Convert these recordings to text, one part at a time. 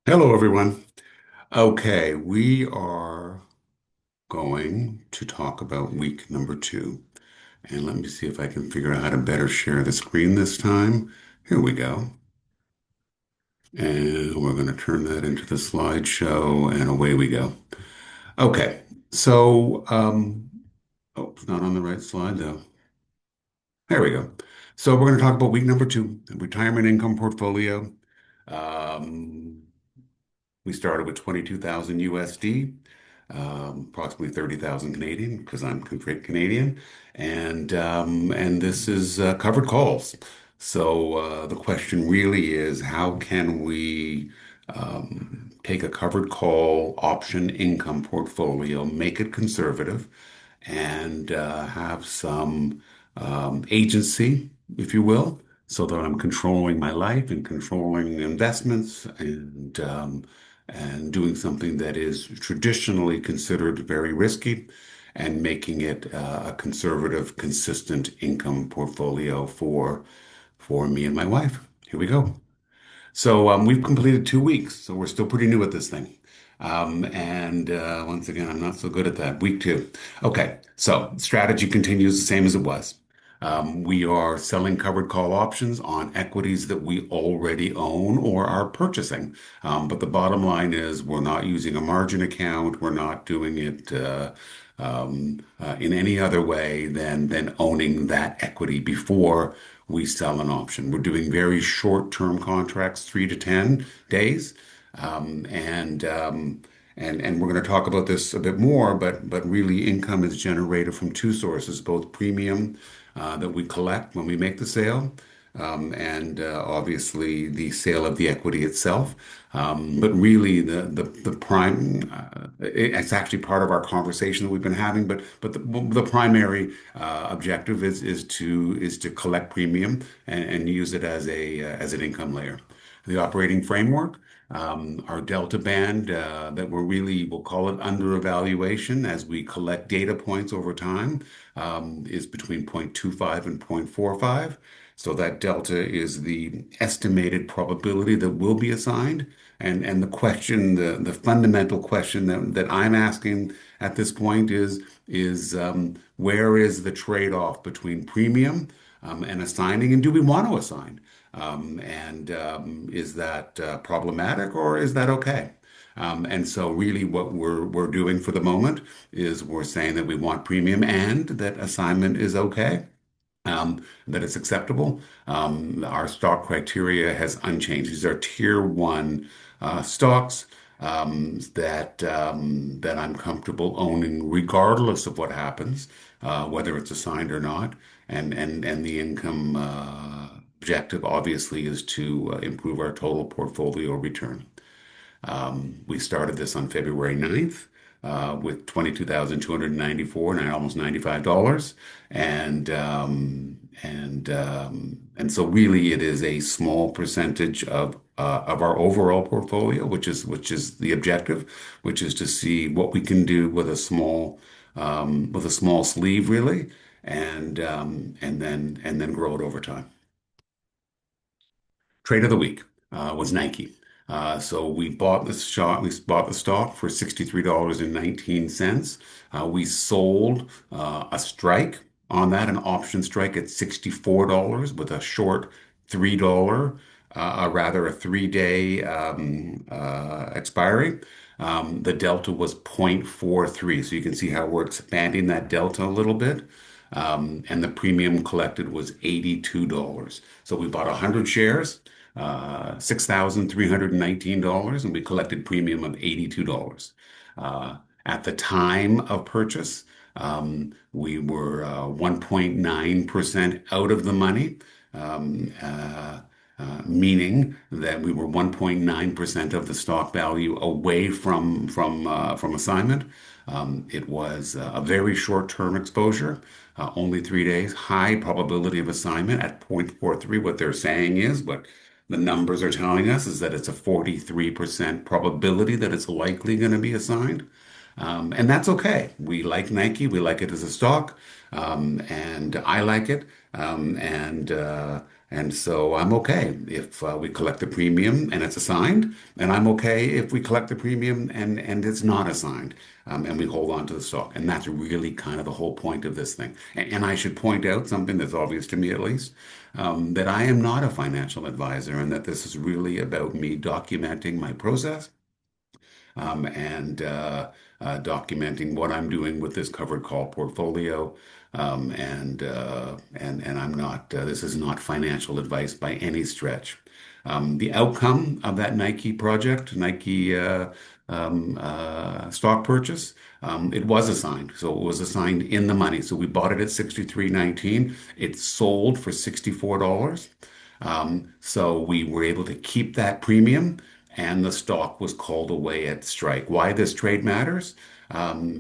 Hello, everyone. Okay, we are going to talk about week number two. And let me see if I can figure out how to better share the screen this time. Here we go. And we're going to turn that into the slideshow, and away we go. Okay, so, oh, it's not on the right slide, though. There we go. So we're going to talk about week number two, the retirement income portfolio. Um, We started with 22,000 USD, approximately 30,000 Canadian, because I'm Canadian, and this is covered calls. So the question really is, how can we take a covered call option income portfolio, make it conservative, and have some agency, if you will, so that I'm controlling my life and controlling investments and doing something that is traditionally considered very risky and making it a conservative, consistent income portfolio for me and my wife. Here we go. So we've completed 2 weeks, so we're still pretty new at this thing. And once again, I'm not so good at that. Week two. Okay, so strategy continues the same as it was. We are selling covered call options on equities that we already own or are purchasing. But the bottom line is we're not using a margin account. We're not doing it in any other way than owning that equity before we sell an option. We're doing very short-term contracts, 3 to 10 days, um, and um, and we're going to talk about this a bit more. But really, income is generated from two sources: both premium that we collect when we make the sale, and obviously the sale of the equity itself. But really, the prime it's actually part of our conversation that we've been having. But the primary objective is to collect premium and use it as an income layer. The operating framework. Our delta band that we'll call it under evaluation as we collect data points over time is between 0.25 and 0.45. So that delta is the estimated probability that will be assigned. And the fundamental question that I'm asking at this point is where is the trade-off between premium and assigning, and do we want to assign? And is that problematic or is that okay? And so really what we're doing for the moment is we're saying that we want premium and that assignment is okay, that it's acceptable. Our stock criteria has unchanged. These are tier one stocks that I'm comfortable owning regardless of what happens, whether it's assigned or not. And the income objective obviously is to improve our total portfolio return. We started this on February 9th with 22,294 and almost $95. And so really it is a small percentage of our overall portfolio, which is the objective, which is to see what we can do with a small sleeve really, and then grow it over time. Trade of the week was Nike. So we bought the stock for $63.19. We sold a strike on that, an option strike at $64 with a short $3, rather a 3-day expiry. The delta was 0.43. So you can see how we're expanding that delta a little bit. And the premium collected was $82. So we bought 100 shares, $6,319, and we collected premium of $82. At the time of purchase, we were 1.9% out of the money, meaning that we were 1.9% of the stock value away from assignment. It was a very short-term exposure, only 3 days, high probability of assignment at 0.43. What they're saying is, what the numbers are telling us is that it's a 43% probability that it's likely going to be assigned. And that's okay. We like Nike. We like it as a stock, and I like it. Um, and uh, and so I'm okay if we collect the premium and it's assigned, and I'm okay if we collect the premium and it's not assigned, and we hold on to the stock. And that's really kind of the whole point of this thing. And I should point out something that's obvious to me at least, that I am not a financial advisor, and that this is really about me documenting my process, and documenting what I'm doing with this covered call portfolio. And I'm not, this is not financial advice by any stretch. The outcome of that Nike project, Nike stock purchase, it was assigned. So it was assigned in the money. So we bought it at 63.19. It sold for $64. So we were able to keep that premium, and the stock was called away at strike. Why this trade matters?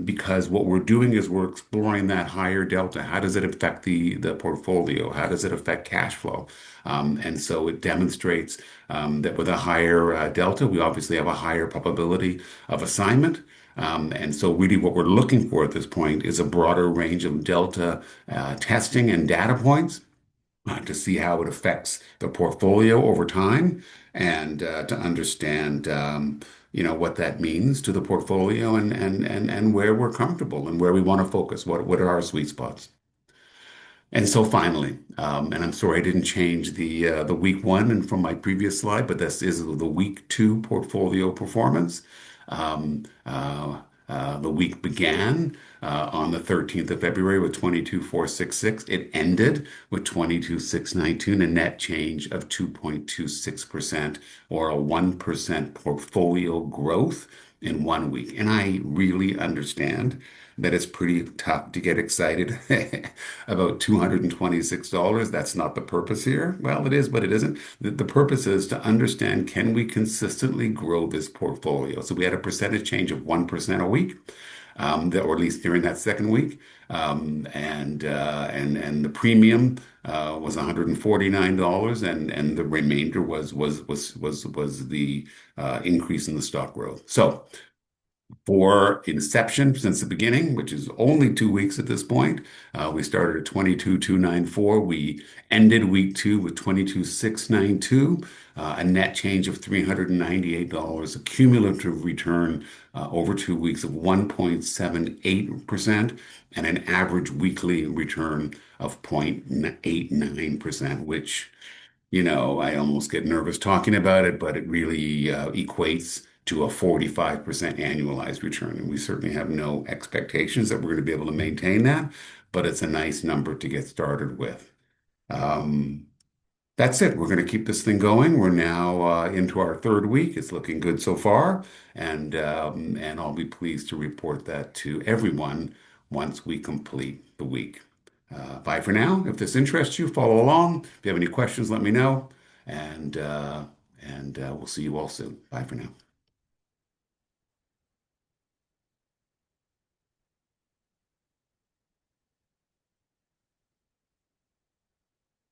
Because what we're doing is we're exploring that higher delta. How does it affect the portfolio? How does it affect cash flow? And so it demonstrates that with a higher delta, we obviously have a higher probability of assignment. And so really what we're looking for at this point is a broader range of delta testing and data points to see how it affects the portfolio over time, and to understand what that means to the portfolio, and where we're comfortable and where we want to focus. What are our sweet spots? And so finally, and I'm sorry I didn't change the week one and from my previous slide, but this is the week two portfolio performance. The week began on the 13th of February with 22,466. It ended with 22,692, a net change of 2.26%, or a 1% portfolio growth in 1 week. And I really understand that it's pretty tough to get excited about $226. That's not the purpose here. Well, it is, but it isn't. The purpose is to understand, can we consistently grow this portfolio? So we had a percentage change of 1% a week, or at least during that second week. And the premium was $149, and the remainder was the increase in the stock growth. So for Inception, since the beginning, which is only 2 weeks at this point. We started at 22,294. We ended week two with 22,692, a net change of $398, a cumulative return over 2 weeks of 1.78%, and an average weekly return of 0.89%, which, I almost get nervous talking about it, but it really equates to a 45% annualized return. And we certainly have no expectations that we're going to be able to maintain that, but it's a nice number to get started with. Um, that's it. We're going to keep this thing going. We're now into our third week. It's looking good so far, and I'll be pleased to report that to everyone once we complete the week. Bye for now. If this interests you, follow along. If you have any questions, let me know, and we'll see you all soon. Bye for now.